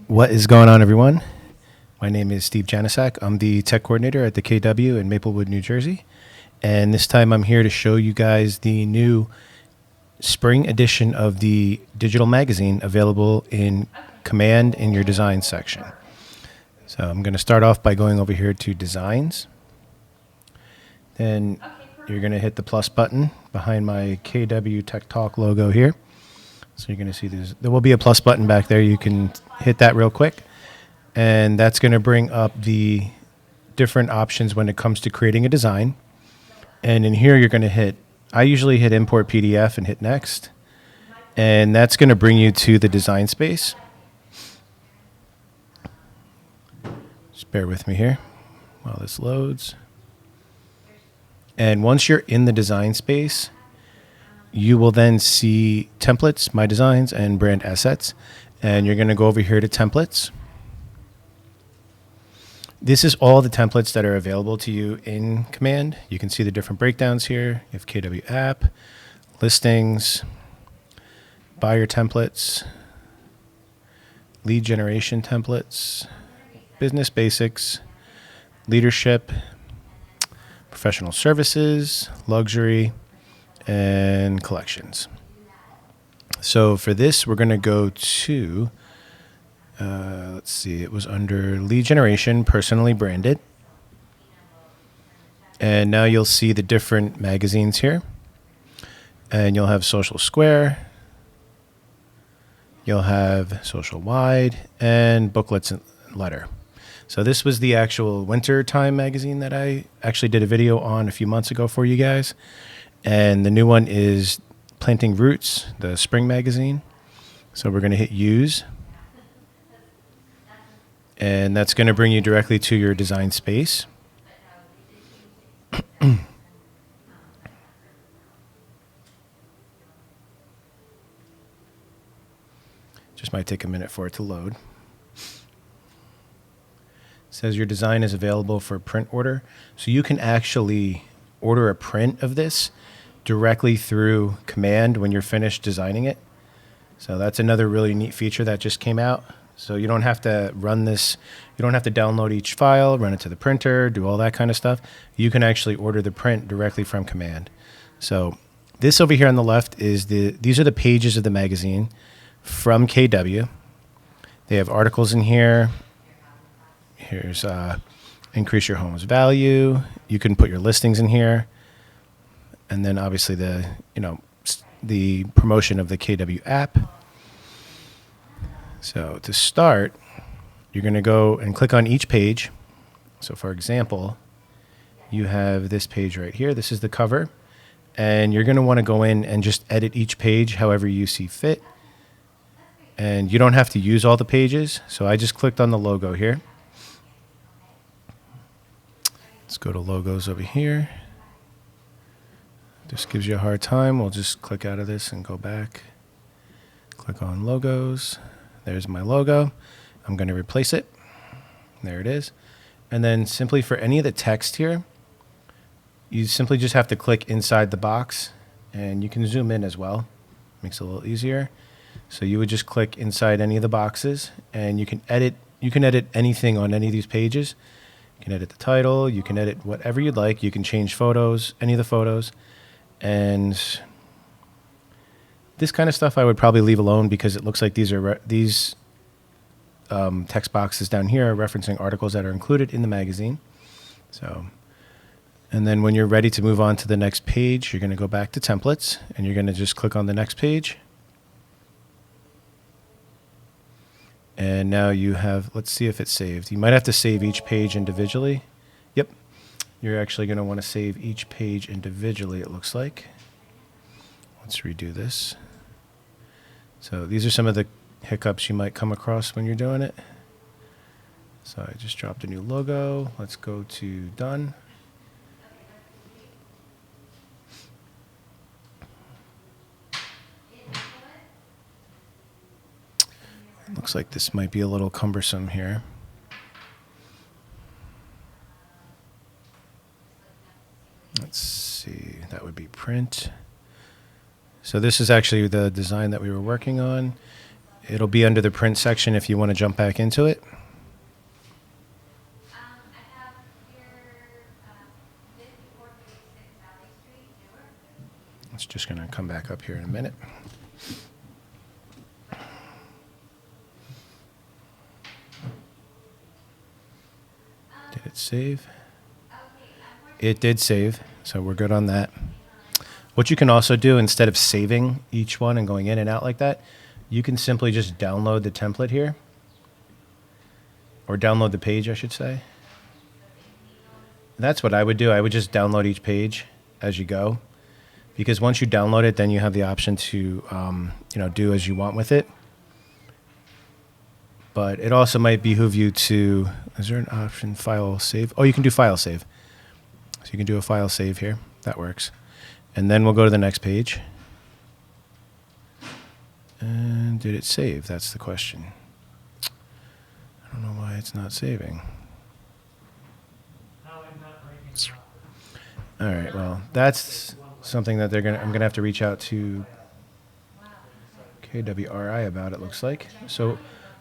What is going on, everyone? My name is Steve Janisak. I'm the tech coordinator at the KW in Maplewood, New Jersey. And this time I'm here to show you guys the new spring edition of the digital magazine available in Command in your design section. So I'm going to start off by going over here to Designs. Then you're going to hit the plus button behind my KW Tech Talk logo here. So you're going to see there will be a plus button back there. You can hit that real quick. And that's going to bring up the different options when it comes to creating a design. And in here, you're going to I usually hit import PDF and hit next. And that's going to bring you to the design space. Just bear with me here while this loads. And once you're in the design space, you will then see templates, my designs, and brand assets. And you're going to go over here to templates. This is all the templates that are available to you in Command. You can see the different breakdowns here. You have KW app, listings, buyer templates, lead generation templates, business basics, leadership, professional services, luxury, and collections. So for this, we're going to go to, let's see, it was under lead generation, personally branded. And now you'll see the different magazines here. And you'll have Social Square, you'll have Social Wide, and Booklets and Letter. So this was the actual winter time magazine that I actually did a video on a few months ago for you guys. And the new one is Planting Roots, the spring magazine. So we're going to hit use. And that's going to bring you directly to your design space. Just might take a minute for it to load. It says your design is available for print order. So you can actually order a print of this directly through Command when you're finished designing it. So that's another really neat feature that just came out. So you don't have to run this, you don't have to download each file, run it to the printer, do all that kind of stuff. You can actually order the print directly from Command. So this over here on the left is these are the pages of the magazine from KW. They have articles in here. Here's increase your home's value. You can put your listings in here. And then obviously the promotion of the KW app. So to start, you're going to go and click on each page. So for example, you have this page right here. This is the cover. And you're going to want to go in and just edit each page however you see fit. And you don't have to use all the pages. So I just clicked on the logo here. Let's go to logos over here. This gives you a hard time. We'll just click out of this and go back. Click on logos. There's my logo. I'm going to replace it. There it is. And then simply for any of the text here, you simply just have to click inside the box, and you can zoom in as well. Makes it a little easier. So you would just click inside any of the boxes, and you can edit anything on any of these pages. You can edit the title. You can edit whatever you'd like. You can change photos, any of the photos. And this kind of stuff I would probably leave alone because it looks like these text boxes down here are referencing articles that are included in the magazine. So, and then when you're ready to move on to the next page, you're going to go back to templates and you're going to just click on the next page. And now you have, let's see if it's saved. You might have to save each page individually. Yep. You're actually going to want to save each page individually, it looks like. Let's redo this. So these are some of the hiccups you might come across when you're doing it. So I just dropped a new logo. Let's go to done. Looks like this might be a little cumbersome here. Let's see, that would be print. So this is actually the design that we were working on. It'll be under the print section if you want to jump back into it. I have here 5436 Valley Street, Newark. It's just going to come back up here in a minute. Did it save? It did save, so we're good on that. What you can also do, instead of saving each one and going in and out like that, you can simply just download the template here. Or download the page, I should say. That's what I would do. I would just download each page as you go. Because once you download it, then you have the option to do as you want with it. But it also might behoove you to, is there an option, file save? Oh, you can do file save. So you can do a file save here. That works. And then we'll go to the next page. And did it save? That's the question. I don't know why it's not saving. All right, well, that's something that I'm gonna have to reach out to KWRI about, it looks like. So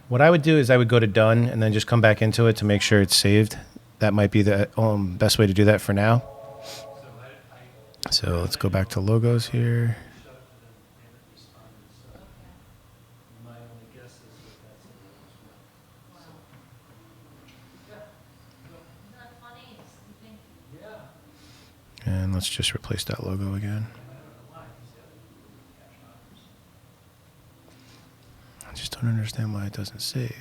what I would do is I would go to done and then just come back into it to make sure it's saved. That might be the best way to do that for now. So let's go back to logos here. And let's just replace that logo again. I just don't understand why it doesn't save.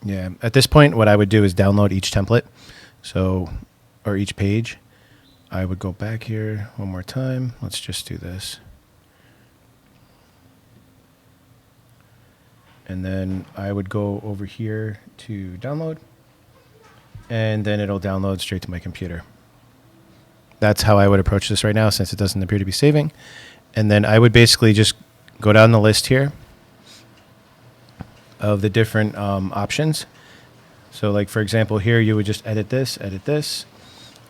Yeah, at this point, what I would do is download each template, or each page. I would go back here one more time. Let's just do this. And then I would go over here to download, and then it'll download straight to my computer. That's how I would approach this right now, since it doesn't appear to be saving. And then I would basically just go down the list here of the different options. So like, for example, here you would just edit this, edit this.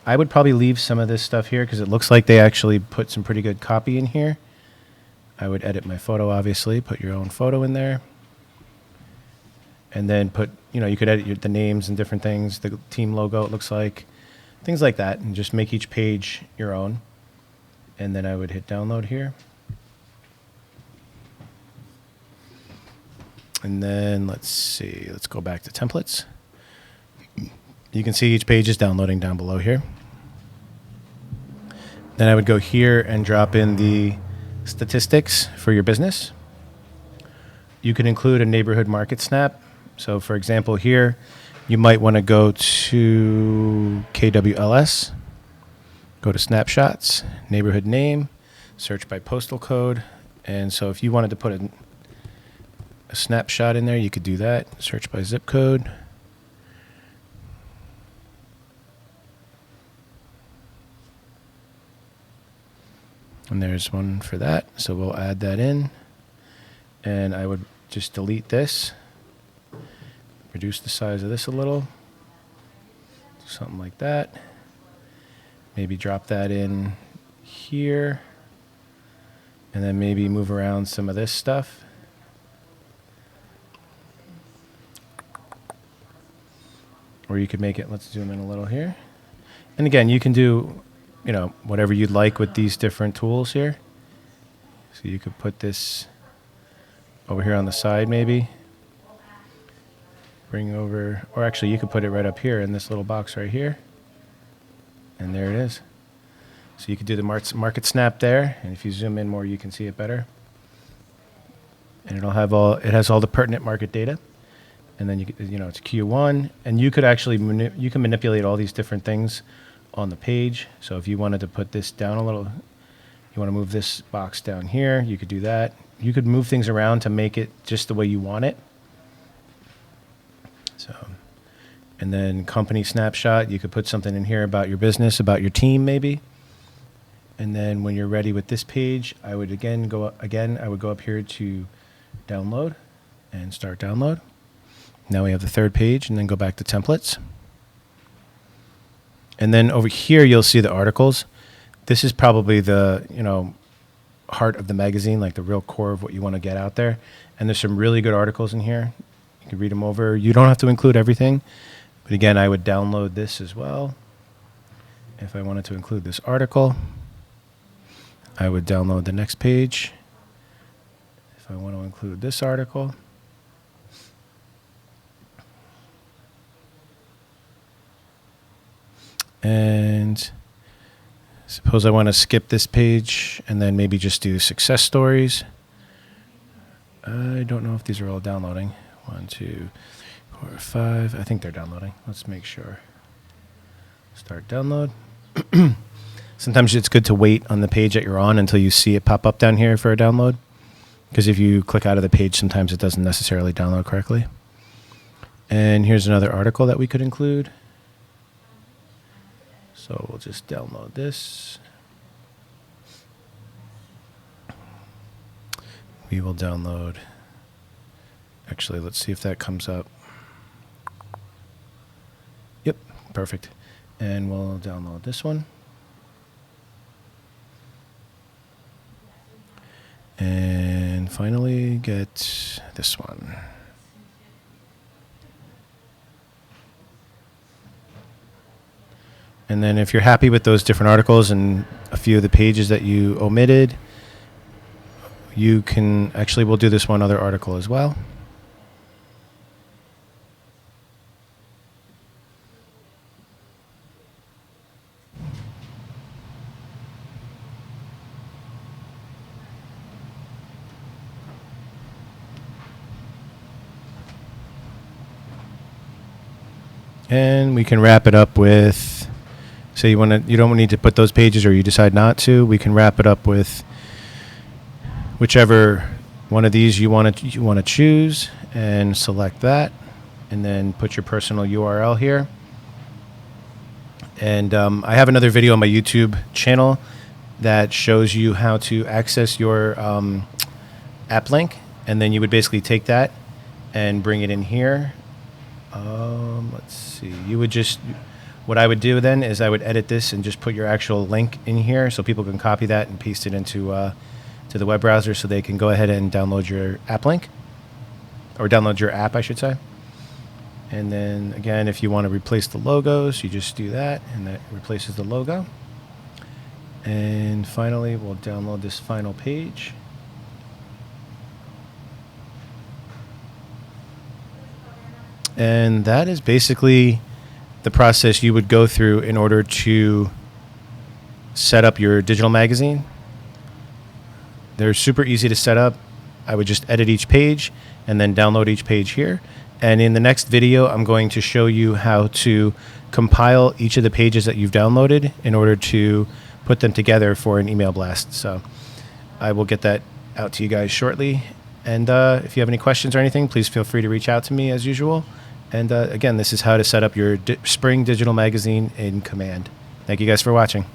I would probably leave some of this stuff here because it looks like they actually put some pretty good copy in here. I would edit my photo, obviously, put your own photo in there. And then put, you could edit the names and different things, the team logo, it looks like, things like that, and just make each page your own. And then I would hit download here. And then let's see, let's go back to templates. You can see each page is downloading down below here. Then I would go here and drop in the statistics for your business. You can include a neighborhood market snap. So for example, here, you might want to go to KWLS, go to snapshots, neighborhood name, search by postal code. And so if you wanted to put a snapshot in there, you could do that. Search by zip code. And there's one for that. So we'll add that in. And I would just delete this. Reduce the size of this a little. Something like that. Maybe drop that in here. And then maybe move around some of this stuff. Or you could make it, let's zoom in a little here. And again, you can do, whatever you'd like with these different tools here. So you could put this over here on the side maybe. Bring over, or actually you could put it right up here in this little box right here. And there it is. So you could do the market snap there. And if you zoom in more, you can see it better. And it has all the pertinent market data. And then it's Q1, and you could actually you can manipulate all these different things on the page. So if you wanted to put this down a little, you want to move this box down here, you could do that. You could move things around to make it just the way you want it. So, and then company snapshot, you could put something in here about your business, about your team maybe. And then when you're ready with this page, I would I would go up here to download and start download. Now we have the third page, and then go back to templates. And then over here, you'll see the articles. This is probably the, heart of the magazine, like the real core of what you want to get out there. And there's some really good articles in here. You can read them over. You don't have to include everything. But again, I would download this as well. If I wanted to include this article, I would download the next page. If I want to include this article, and suppose I want to skip this page and then maybe just do success stories. I don't know if these are all downloading. 1, 2, 4, 5. I think they're downloading. Let's make sure. Start download. Sometimes it's good to wait on the page that you're on until you see it pop up down here for a download. Because if you click out of the page, sometimes it doesn't necessarily download correctly. And here's another article that we could include. So we'll just download this. We will download. Actually, let's see if that comes up. Yep, perfect. And we'll download this one. And finally, get this one. And then if you're happy with those different articles and a few of the pages that you omitted, you can actually, we'll do this one other article as well. And we can wrap it up with, say you don't need to put those pages or you decide not to, we can wrap it up with whichever one of these you want to choose and select that, and then put your personal URL here. And I have another video on my YouTube channel that shows you how to access your app link, and then you would basically take that and bring it in here. Let's see. What I would do then is I would edit this and just put your actual link in here so people can copy that and paste it into to the web browser so they can go ahead and download your app link, or download your app, I should say. And then again, if you want to replace the logos, you just do that, and that replaces the logo. And finally, we'll download this final page. And that is basically the process you would go through in order to set up your digital magazine. They're super easy to set up. I would just edit each page and then download each page here. And in the next video, I'm going to show you how to compile each of the pages that you've downloaded in order to put them together for an email blast. So I will get that out to you guys shortly. And if you have any questions or anything, please feel free to reach out to me as usual. And again, this is how to set up your spring digital magazine in Command. Thank you guys for watching.